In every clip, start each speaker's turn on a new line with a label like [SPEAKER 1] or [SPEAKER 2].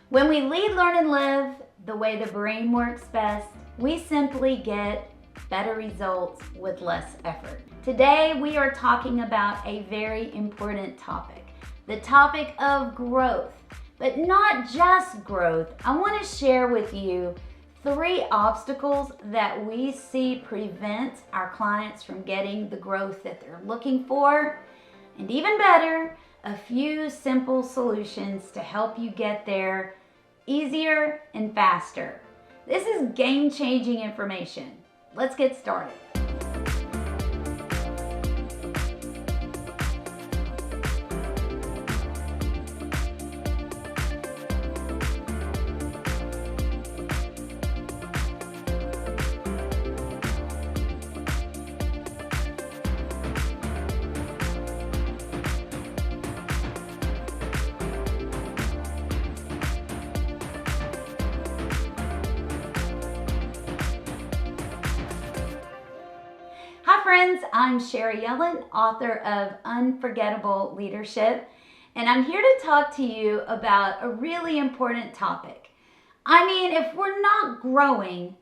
[SPEAKER 1] When we lead, learn, and live the way the brain works best, we simply get better results with less effort. Today, we are talking about a very important topic, the topic of growth. But not just growth. I want to share with you 3 obstacles that we see prevent our clients from getting the growth that they're looking for. And even better, a few simple solutions to help you get there easier and faster. This is game-changing information. Let's get started. Hi friends, I'm Yellin, author of Unforgettable Leadership, and I'm here to talk to you about a really important topic. I mean, if we're not growing,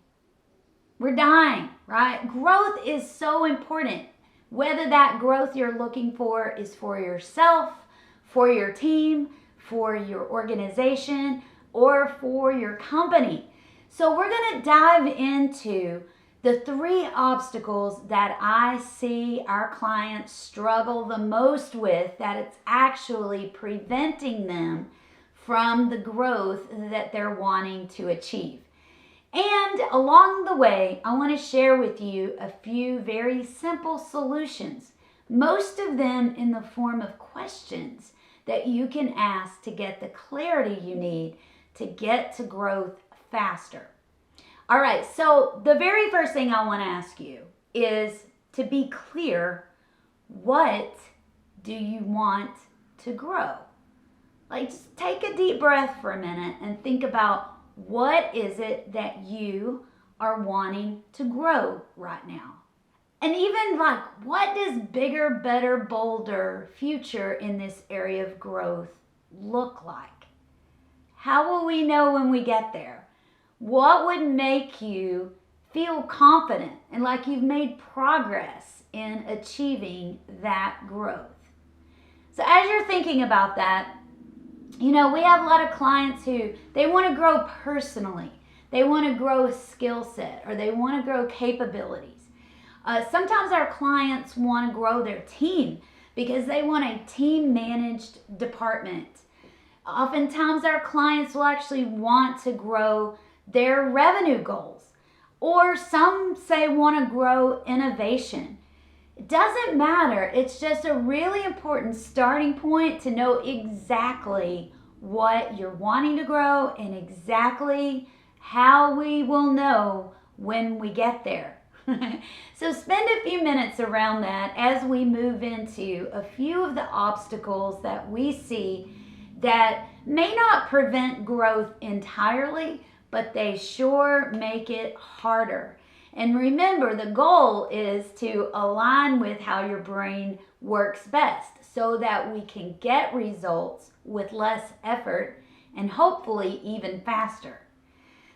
[SPEAKER 1] we're dying, right? Growth is so important. Whether that growth you're looking for is for yourself, for your team, for your organization, or for your company. So we're going to dive into the 3 obstacles that I see our clients struggle the most with, that it's actually preventing them from the growth that they're wanting to achieve. And along the way, I want to share with you a few very simple solutions, most of them in the form of questions that you can ask to get the clarity you need to get to growth faster. All right, so the very first thing I want to ask you is to be clear, what do you want to grow? Like, just take a deep breath for a minute and think about what is it that you are wanting to grow right now. And even like, what does bigger, better, bolder future in this area of growth look like? How will we know when we get there? What would make you feel confident and like you've made progress in achieving that growth? So as you're thinking about that, you know, we have a lot of clients who, they want to grow personally. They want to grow a skill set, or they want to grow capabilities. Sometimes our clients want to grow their team because they want a team-managed department. Oftentimes our clients will actually want to grow their revenue goals, or some say want to grow innovation. It doesn't matter. It's just a really important starting point to know exactly what you're wanting to grow and exactly how we will know when we get there. So spend a few minutes around that as we move into a few of the obstacles that we see that may not prevent growth entirely, but they sure make it harder. And remember, the goal is to align with how your brain works best so that we can get results with less effort and hopefully even faster.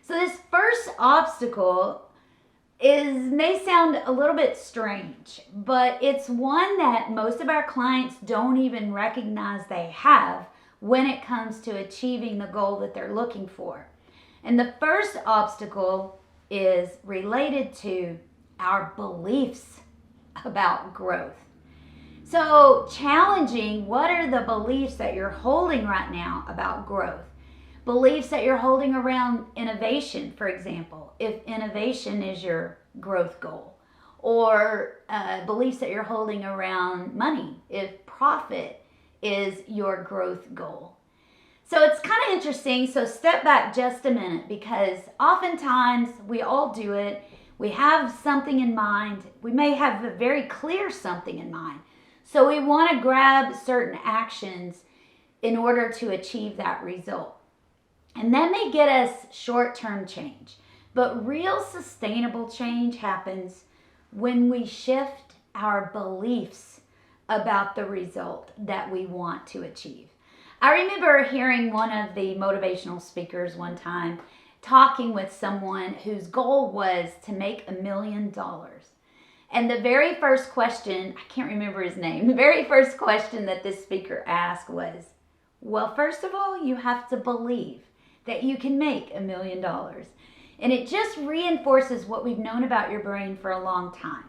[SPEAKER 1] So this first obstacle may sound a little bit strange, but it's one that most of our clients don't even recognize they have when it comes to achieving the goal that they're looking for. And the first obstacle is related to our beliefs about growth. So challenging, what are the beliefs that you're holding right now about growth? Beliefs that you're holding around innovation, for example, if innovation is your growth goal. Or beliefs that you're holding around money, if profit is your growth goal. So it's kind of interesting. So step back just a minute, because oftentimes we all do it. We have something in mind. We may have a very clear something in mind. So we want to grab certain actions in order to achieve that result. And that may get us short-term change. But real sustainable change happens when we shift our beliefs about the result that we want to achieve. I remember hearing one of the motivational speakers one time talking with someone whose goal was to make $1 million. And the very first question, I can't remember his name, the very first question that this speaker asked was, well, first of all, you have to believe that you can make $1 million. And it just reinforces what we've known about your brain for a long time.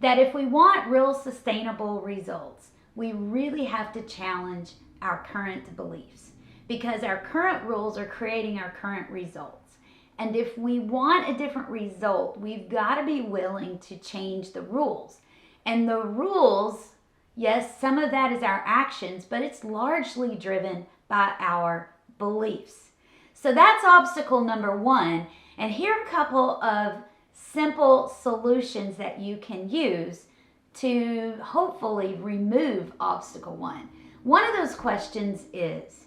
[SPEAKER 1] That if we want real sustainable results, we really have to challenge our current beliefs, because our current rules are creating our current results. And if we want a different result, we've got to be willing to change the rules. And the rules, yes, some of that is our actions, but it's largely driven by our beliefs. So that's obstacle number one. And here are a couple of simple solutions that you can use to hopefully remove obstacle one. One of those questions is,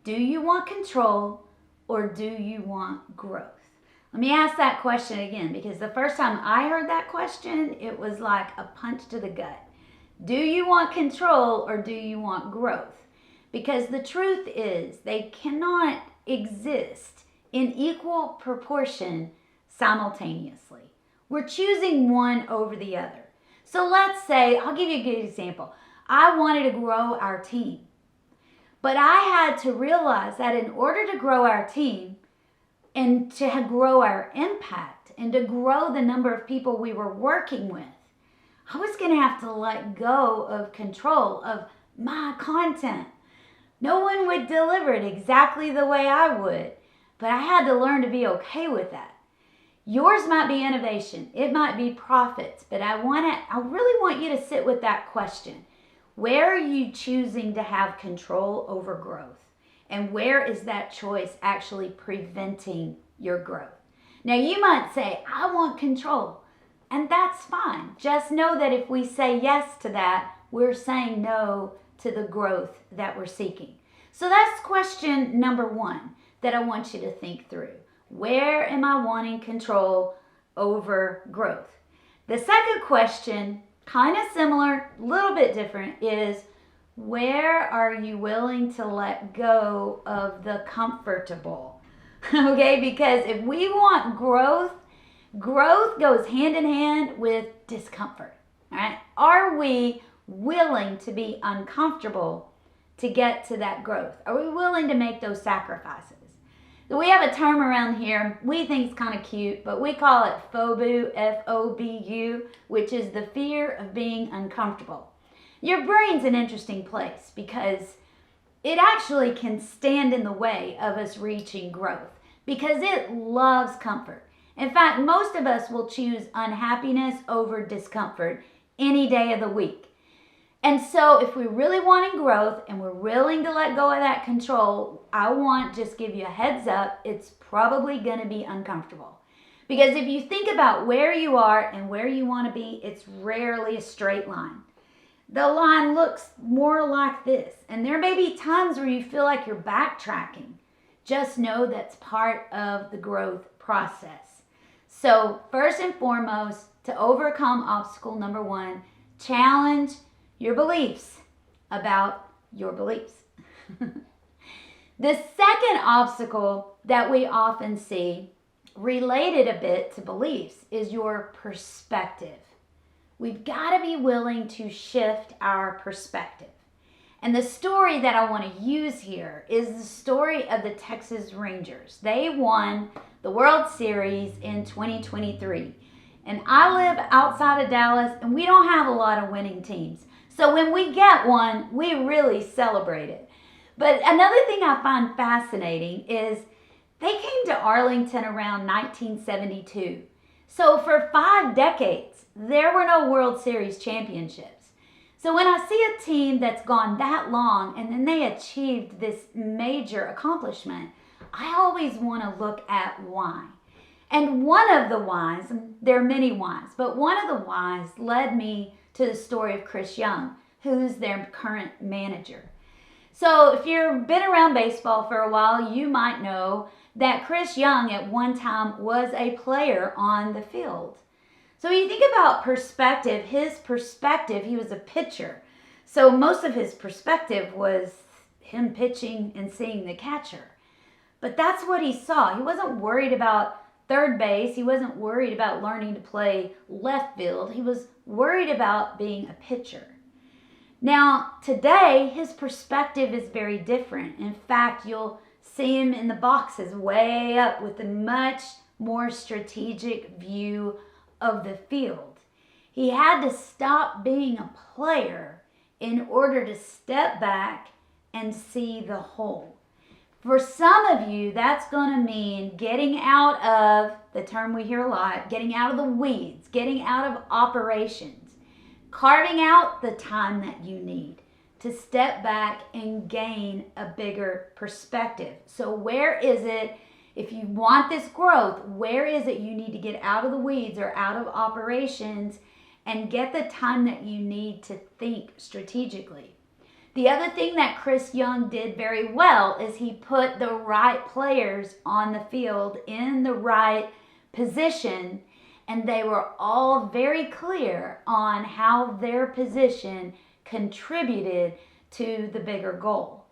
[SPEAKER 1] do you want control or do you want growth? Let me ask that question again, because the first time I heard that question, it was like a punch to the gut. Do you want control or do you want growth? Because the truth is, they cannot exist in equal proportion simultaneously. We're choosing one over the other. So let's say, I'll give you a good example. I wanted to grow our team, but I had to realize that in order to grow our team and to grow our impact and to grow the number of people we were working with, I was going to have to let go of control of my content. No one would deliver it exactly the way I would, but I had to learn to be okay with that. Yours might be innovation, it might be profits, but I really want you to sit with that question. Where are you choosing to have control over growth? And where is that choice actually preventing your growth? Now you might say, I want control, and that's fine. Just know that if we say yes to that, we're saying no to the growth that we're seeking. So that's question number one that I want you to think through. Where am I wanting control over growth? The second question, kind of similar, a little bit different, is where are you willing to let go of the comfortable? Okay, because if we want growth, growth goes hand in hand with discomfort. All right? Are we willing to be uncomfortable to get to that growth? Are we willing to make those sacrifices? We have a term around here we think is kind of cute, but we call it FOBU, F-O-B-U, which is the fear of being uncomfortable. Your brain's an interesting place because it actually can stand in the way of us reaching growth because it loves comfort. In fact, most of us will choose unhappiness over discomfort any day of the week. And so if we're really wanting growth and we're willing to let go of that control, I want to just give you a heads up, it's probably going to be uncomfortable. Because if you think about where you are and where you want to be, it's rarely a straight line. The line looks more like this. And there may be times where you feel like you're backtracking. Just know that's part of the growth process. So first and foremost, to overcome obstacle number one, challenge your beliefs about your beliefs. The second obstacle that we often see related a bit to beliefs is your perspective. We've got to be willing to shift our perspective. And the story that I want to use here is the story of the Texas Rangers. They won the World Series in 2023. And I live outside of Dallas, and we don't have a lot of winning teams. So when we get one, we really celebrate it. But another thing I find fascinating is they came to Arlington around 1972. So for 5 decades, there were no World Series championships. So when I see a team that's gone that long and then they achieved this major accomplishment, I always want to look at why. And one of the whys, and there are many whys, but one of the whys led me to the story of Chris Young, who's their current manager. So if you've been around baseball for a while, you might know that Chris Young at one time was a player on the field. So you think about perspective, he was a pitcher. So most of his perspective was him pitching and seeing the catcher. But that's what he saw. He wasn't worried about third base. He wasn't worried about learning to play left field. He was worried about being a pitcher. Now, today, his perspective is very different. In fact, you'll see him in the boxes way up with a much more strategic view of the field. He had to stop being a player in order to step back and see the whole. For some of you, that's going to mean getting out of, the term we hear a lot, getting out of the weeds, getting out of operations, carving out the time that you need to step back and gain a bigger perspective. So where is it, if you want this growth, where is it you need to get out of the weeds or out of operations and get the time that you need to think strategically? The other thing that Chris Young did very well is he put the right players on the field in the right position, and they were all very clear on how their position contributed to the bigger goal.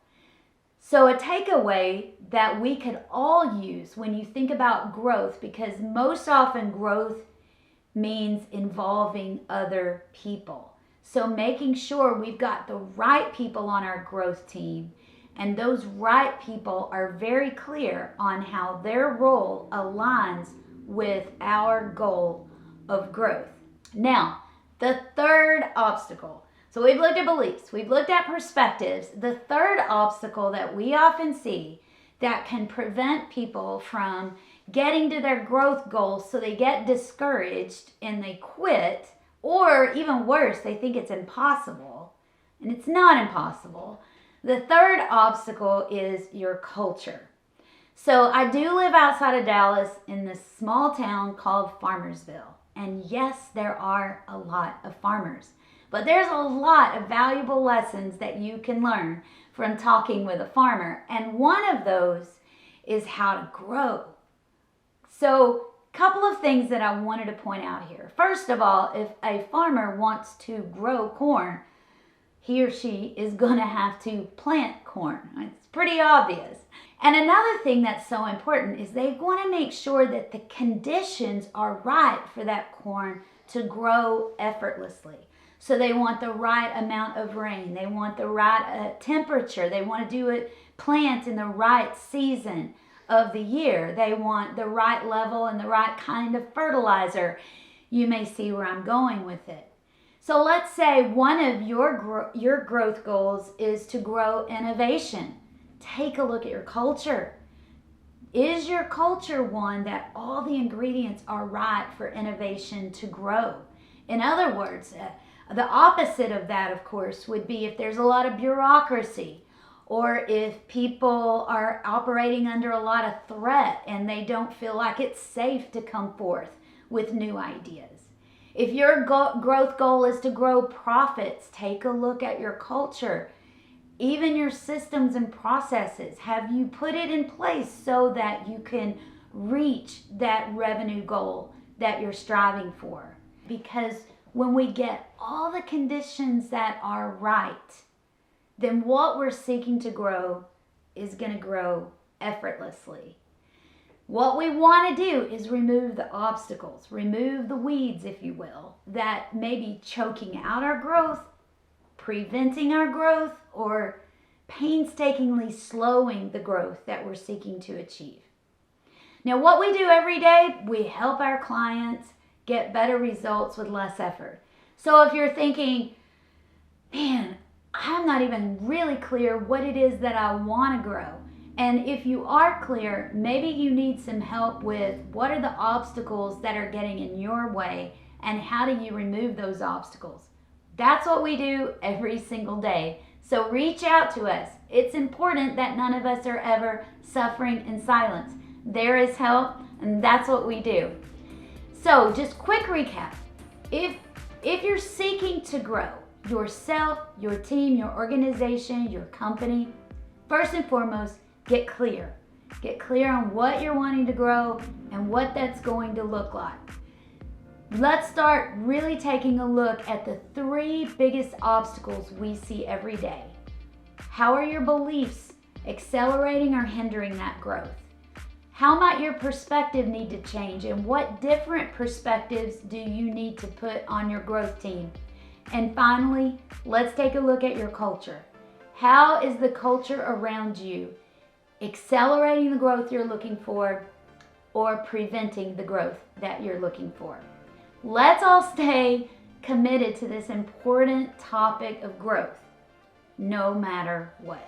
[SPEAKER 1] So a takeaway that we could all use when you think about growth, because most often growth means involving other people. So making sure we've got the right people on our growth team, and those right people are very clear on how their role aligns with our goal of growth. Now, the third obstacle. So we've looked at beliefs, we've looked at perspectives. The third obstacle that we often see that can prevent people from getting to their growth goals, so they get discouraged and they quit, or even worse, they think it's impossible, and it's not impossible. The third obstacle is your culture. So I do live outside of Dallas in this small town called Farmersville. And yes, there are a lot of farmers, but there's a lot of valuable lessons that you can learn from talking with a farmer. And one of those is how to grow. So couple of things that I wanted to point out here. First of all, if a farmer wants to grow corn, he or she is going to have to plant corn. It's pretty obvious. And another thing that's so important is they want to make sure that the conditions are right for that corn to grow effortlessly. So they want the right amount of rain. They want the right temperature. They want to do it, plant in the right season of the year. They want the right level and the right kind of fertilizer. You may see where I'm going with it. So let's say one of your growth goals is to grow innovation. Take a look at your culture. Is your culture one that all the ingredients are right for innovation to grow? In other words, the opposite of that, of course, would be if there's a lot of bureaucracy, or if people are operating under a lot of threat and they don't feel like it's safe to come forth with new ideas. If your growth goal is to grow profits, take a look at your culture, even your systems and processes. Have you put it in place so that you can reach that revenue goal that you're striving for? Because when we get all the conditions that are right, then what we're seeking to grow is going to grow effortlessly. What we want to do is remove the obstacles, remove the weeds, if you will, that may be choking out our growth, preventing our growth, or painstakingly slowing the growth that we're seeking to achieve. Now, what we do every day, we help our clients get better results with less effort. So if you're thinking, man, I'm not even really clear what it is that I want to grow. And if you are clear, maybe you need some help with what are the obstacles that are getting in your way and how do you remove those obstacles. That's what we do every single day. So reach out to us. It's important that none of us are ever suffering in silence. There is help, and that's what we do. So just quick recap. If you're seeking to grow yourself, your team, your organization, your company, first and foremost, get clear. Get clear on what you're wanting to grow and what that's going to look like. Let's start really taking a look at the 3 biggest obstacles we see every day. How are your beliefs accelerating or hindering that growth? How might your perspective need to change, and what different perspectives do you need to put on your growth team? And finally, let's take a look at your culture. How is the culture around you accelerating the growth you're looking for or preventing the growth that you're looking for? Let's all stay committed to this important topic of growth, no matter what.